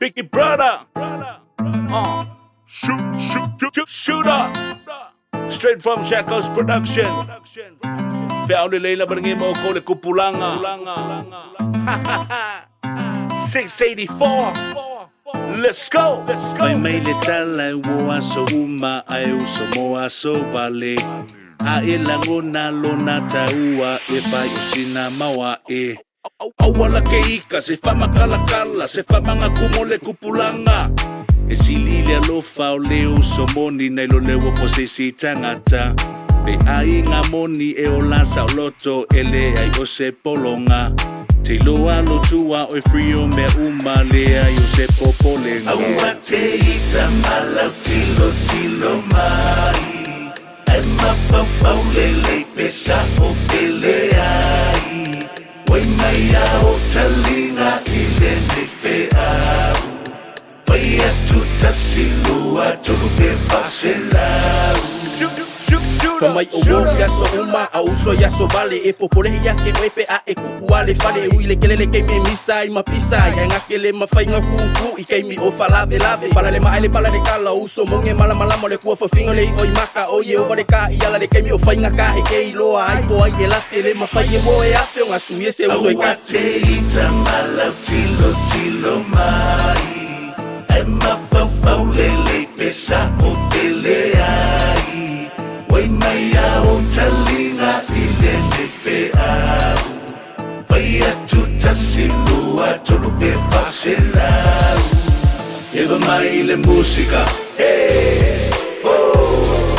Big brother. Shooter. Straight from Shackles Production. Found Leila Barangay mo ko le Kupulanga. 684. Let's go. May letalay wo aso uma ay uso mo aso vale. Ailango na lona taua e fai usina mawa e. Awala ke ika se fa makalakala se fa mga kumole kupulanga. E silile alofa o leo somoni na ilo lewo po se si tangata. Pe ai nga moni e o lansa o loto ele ai o se polonga. Te loa lotua o frio me uma lea yo se popolenga. Aua te ita malau tilo mai. E mafafau lele pesa o pele ai. Wai mai au talinga ile ni fe au. Vai atu tasilua tolu pe faselau. Famai owo yaso uma a uso yaso vale e popole ya ke wepe a e kuale fale uile kelele ke me misa i mapisa ya ngakele mafai ngaku i ke mi o falave lave pala le maile pala de kala uso monge mala mo le ku fa fingo le oi maka o ye o de ka ia la de ke mi o fai ngaka e ke lo ai po ai la fele mafai e bo e afe ngasu ye se uso e kasi ita malau tilo mai e mafafau lele pesa o pele ai. Wai mai au talinga ile ni fe au. Vai atu tasilua tolu pe faselau. Eva mai le musica, hey, oh.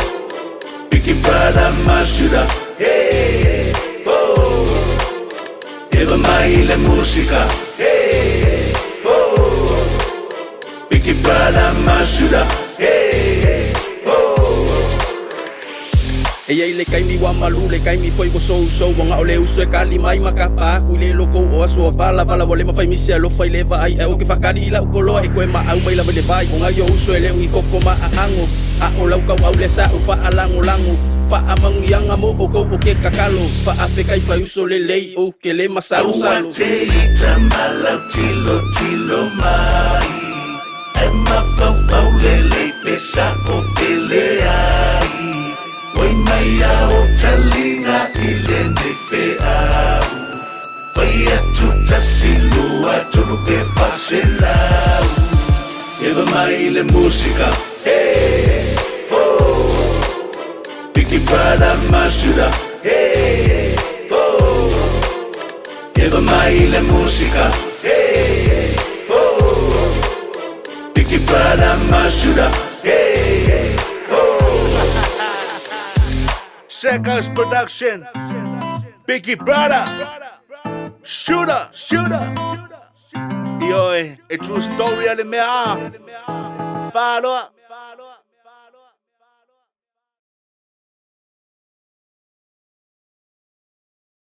Big Brother Masuda, hey, oh. Eva mai le musica, hey, oh. Big Brother Masuda, hey, oh. E ai le kai mi wa malu le kai mi foi go so wanga ole uso e kali mai makapa ku le loko o aso vala wole mafai mi se lo fai leva ai e o ke fakari ila ko lo e ko ma au mai la vele vai onga yo uso ele i koko ma ango a o lau ka au le sa u fa alangu fa amangu yanga mo o ko o ke kakalo fa afeka i fa uso le lei o ke le masalu salu te ita malau tilo mai e mafafau lele pesa o pele ai. Wai mai au talinga ile ni fe au. Vai atu tasilua tolu pe faselau. Eva mai le musica, hey, oh. Big Brother Masuda, hey, oh. Eva mai le musica, hey, oh. Big Brother Masuda, hey, oh. Shackles Production. Biggie Brother. Shooter. Yo, a true story ali mea. Follow up.